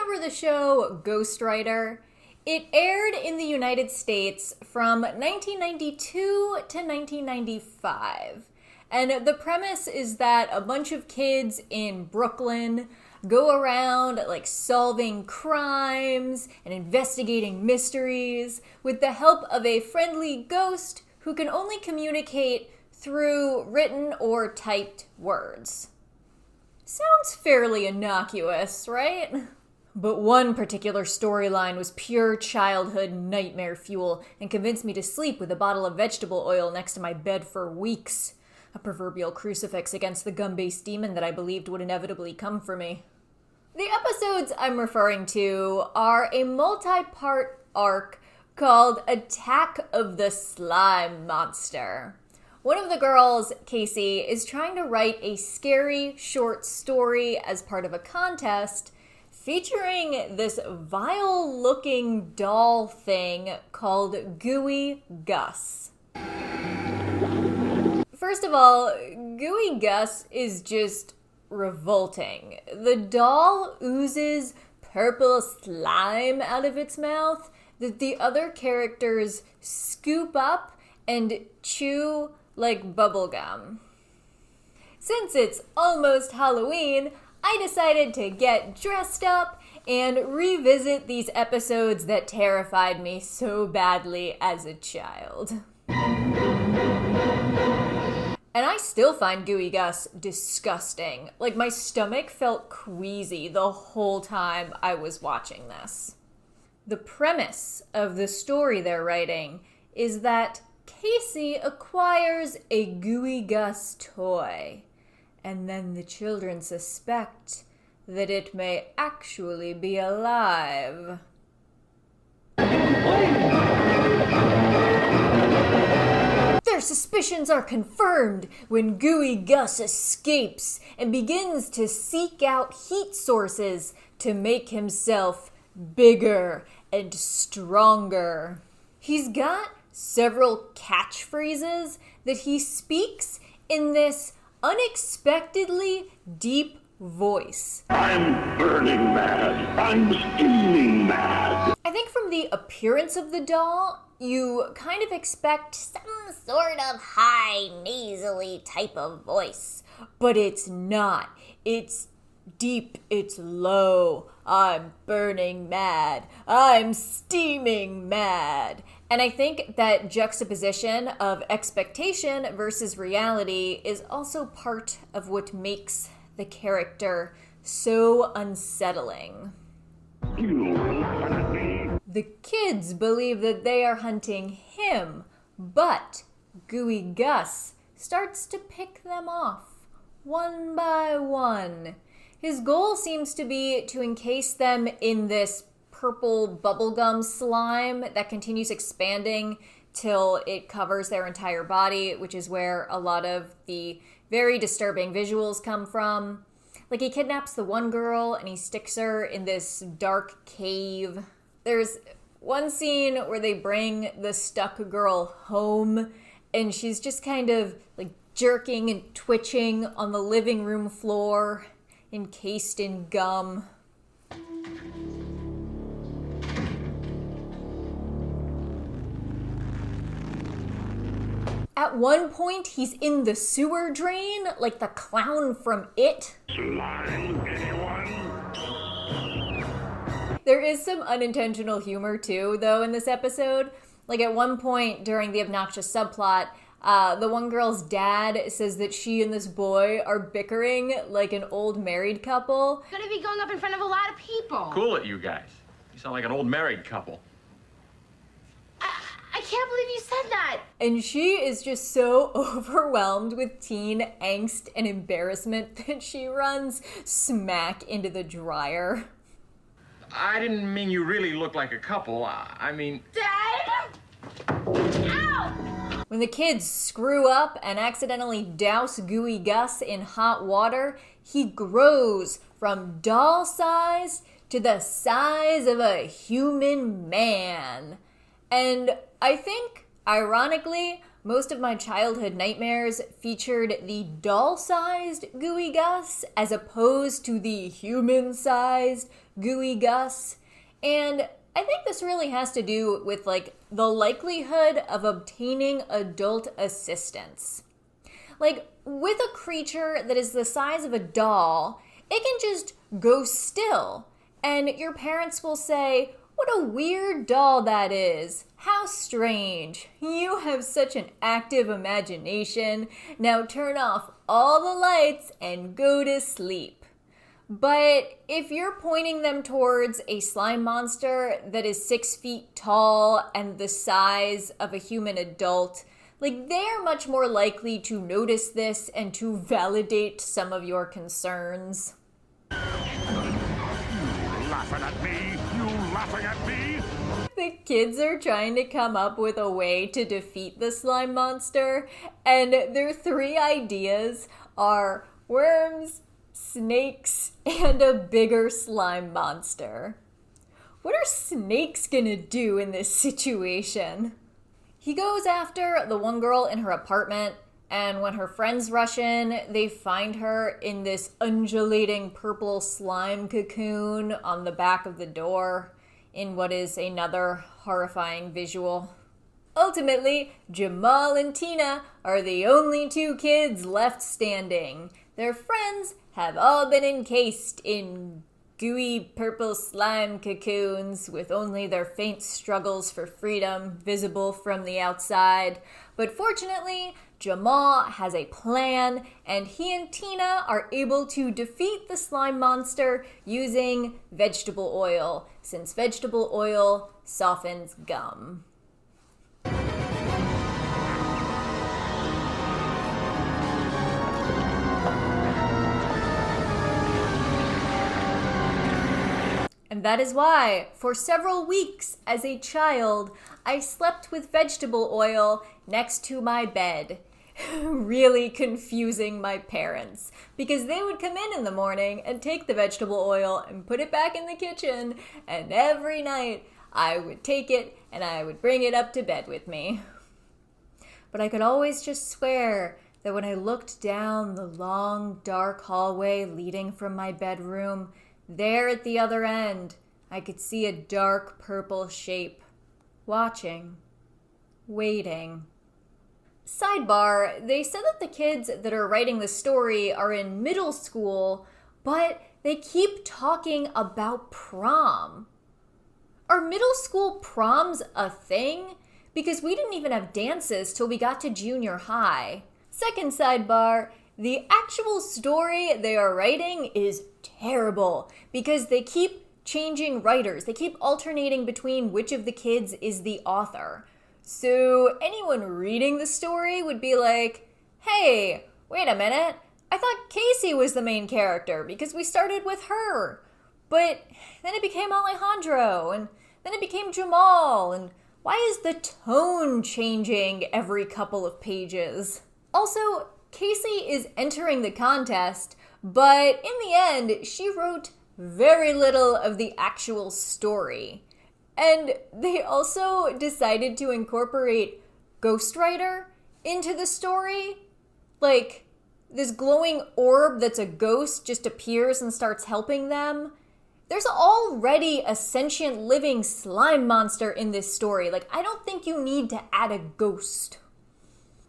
remember the show Ghostwriter? It aired in the United States from 1992 to 1995. And the premise is that a bunch of kids in Brooklyn go around solving crimes and investigating mysteries with the help of a friendly ghost who can only communicate through written or typed words. Sounds fairly innocuous, right? But one particular storyline was pure childhood nightmare fuel and convinced me to sleep with a bottle of vegetable oil next to my bed for weeks. A proverbial crucifix against the gum-based demon that I believed would inevitably come for me. The episodes I'm referring to are a multi-part arc called Attack of the Slime Monster. One of the girls, Casey, is trying to write a scary short story as part of a contest featuring this vile-looking doll thing called Gooey Gus. First of all, Gooey Gus is just revolting. The doll oozes purple slime out of its mouth that the other characters scoop up and chew like bubblegum. Since it's almost Halloween, I decided to get dressed up and revisit these episodes that terrified me so badly as a child. And I still find Gooey Gus disgusting. My stomach felt queasy the whole time I was watching this. The premise of the story they're writing is that Casey acquires a Gooey Gus toy, and then the children suspect that it may actually be alive. Their suspicions are confirmed when Gooey Gus escapes and begins to seek out heat sources to make himself bigger and stronger. He's got several catchphrases that he speaks in this unexpectedly deep voice. I'm burning mad. I'm steaming mad. I think from the appearance of the doll, you kind of expect some sort of high, nasally type of voice. But it's not. It's deep, it's low. I'm burning mad. I'm steaming mad. And I think that juxtaposition of expectation versus reality is also part of what makes the character so unsettling. The kids believe that they are hunting him, but Gooey Gus starts to pick them off, one by one. His goal seems to be to encase them in this purple bubblegum slime that continues expanding till it covers their entire body, which is where a lot of the very disturbing visuals come from. He kidnaps the one girl and he sticks her in this dark cave. There's one scene where they bring the stuck girl home and she's just kind of jerking and twitching on the living room floor, encased in gum. At one point, he's in the sewer drain, like the clown from It. Slime, anyone? There is some unintentional humor, too, though, in this episode. At one point during the obnoxious subplot, the one girl's dad says that she and this boy are bickering like an old married couple. Gonna be going up in front of a lot of people. Cool it, you guys. You sound like an old married couple. I can't believe you said that. And she is just so overwhelmed with teen angst and embarrassment that she runs smack into the dryer. I didn't mean you really look like a couple. I mean... Dad! Ow! When the kids screw up and accidentally douse Gooey Gus in hot water, he grows from doll size to the size of a human man. And I think, ironically, most of my childhood nightmares featured the doll-sized Gooey Gus as opposed to the human-sized Gooey Gus. And I think this really has to do with like the likelihood of obtaining adult assistance. Like with a creature that is the size of a doll, it can just go still. And your parents will say, "What a weird doll that is. How strange. You have such an active imagination. Now turn off all the lights and go to sleep." But if you're pointing them towards a slime monster that is 6 feet tall and the size of a human adult, like they're much more likely to notice this and to validate some of your concerns. Laughing at me? You laughing at me? The kids are trying to come up with a way to defeat the slime monster, and their 3 ideas are worms, snakes, and a bigger slime monster. What are snakes gonna do in this situation? He goes after the one girl in her apartment, and when her friends rush in, they find her in this undulating purple slime cocoon on the back of the door, in what is another horrifying visual. Ultimately, Jamal and Tina are the only 2 kids left standing. Their friends have all been encased in gooey purple slime cocoons with only their faint struggles for freedom visible from the outside. But fortunately, Jamal has a plan, and he and Tina are able to defeat the slime monster using vegetable oil, since vegetable oil softens gum. And that is why, for several weeks as a child, I slept with vegetable oil next to my bed, really confusing my parents, because they would come in the morning and take the vegetable oil and put it back in the kitchen, and every night I would take it and I would bring it up to bed with me. But I could always just swear that when I looked down the long, dark hallway leading from my bedroom, there at the other end, I could see a dark purple shape, watching, waiting. Sidebar, they said that the kids that are writing the story are in middle school, but they keep talking about prom. Are middle school proms a thing? Because we didn't even have dances till we got to junior high. Second sidebar, the actual story they are writing is terrible because they keep changing writers. They keep alternating between which of the kids is the author. So anyone reading the story would be like, "Hey, wait a minute. I thought Casey was the main character because we started with her. But then it became Alejandro, and then it became Jamal, and why is the tone changing every couple of pages?" Also, Casey is entering the contest, but in the end, she wrote very little of the actual story. And they also decided to incorporate Ghostwriter into the story. Like, this glowing orb that's a ghost just appears and starts helping them. There's already a sentient living slime monster in this story. Like, I don't think you need to add a ghost.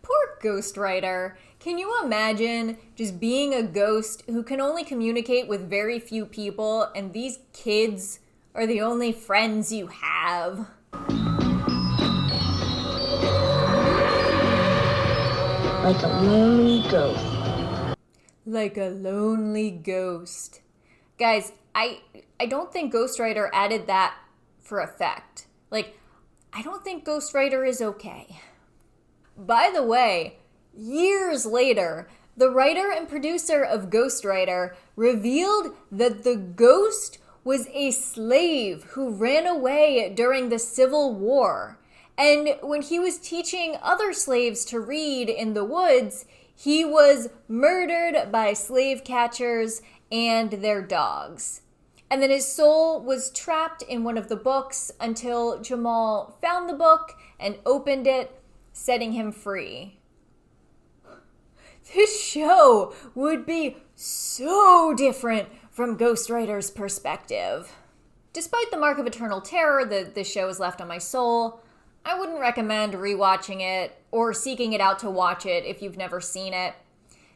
Poor Ghostwriter. Can you imagine just being a ghost who can only communicate with very few people, and these kids are the only friends you have? Like a lonely ghost. Like a lonely ghost. Guys, I don't think Ghostwriter added that for effect. Like, I don't think Ghostwriter is okay. By the way, years later, the writer and producer of Ghostwriter revealed that the ghost was a slave who ran away during the Civil War. And when he was teaching other slaves to read in the woods, he was murdered by slave catchers and their dogs. And then his soul was trapped in one of the books until Jamal found the book and opened it, setting him free. This show would be so different from Ghostwriter's perspective. Despite the mark of eternal terror that this show has left on my soul, I wouldn't recommend rewatching it or seeking it out to watch it if you've never seen it.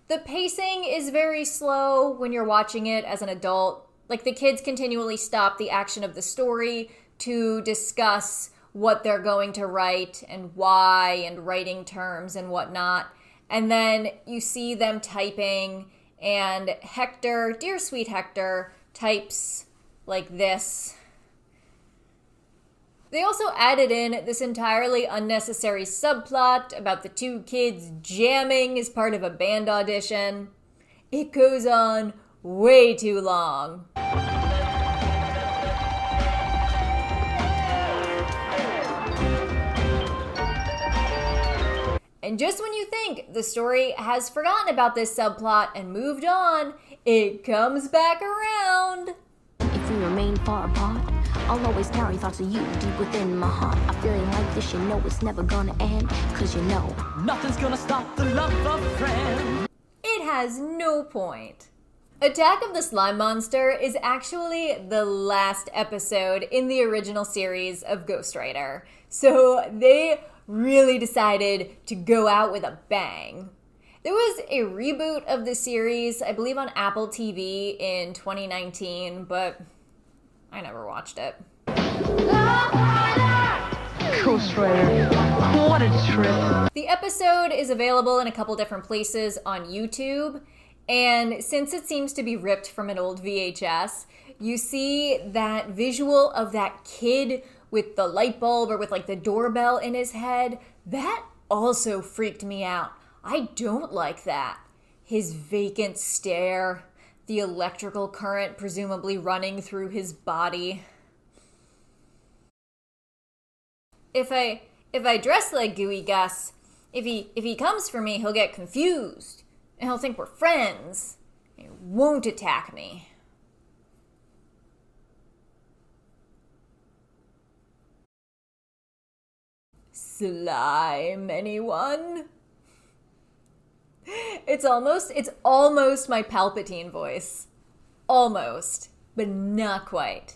The pacing is very slow when you're watching it as an adult. Like, the kids continually stop the action of the story to discuss what they're going to write and why and writing terms and whatnot. And then you see them typing, and Hector, dear sweet Hector, types like this. They also added in this entirely unnecessary subplot about the two kids jamming as part of a band audition. It goes on way too long. And just when you think the story has forgotten about this subplot and moved on, it comes back around. If we remain far apart, I'll always carry thoughts of you deep within my heart. A feeling like this, you know it's never gonna end, cause you know nothing's gonna stop the love of a friend. It has no point. Attack of the Slime Monster is actually the last episode in the original series of Ghostwriter. So they really decided to go out with a bang. There was a reboot of the series, I believe on Apple TV in 2019, but I never watched it. Ghostwriter. What a trip. The episode is available in a couple different places on YouTube, and since it seems to be ripped from an old VHS, you see that visual of that kid with the light bulb or with like the doorbell in his head. That also freaked me out. I don't like that. His vacant stare, the electrical current presumably running through his body. If I dress like Gooey Gus, if he comes for me, he'll get confused and he'll think we're friends. He won't attack me. Slime, anyone? It's almost my Palpatine voice. Almost, but not quite.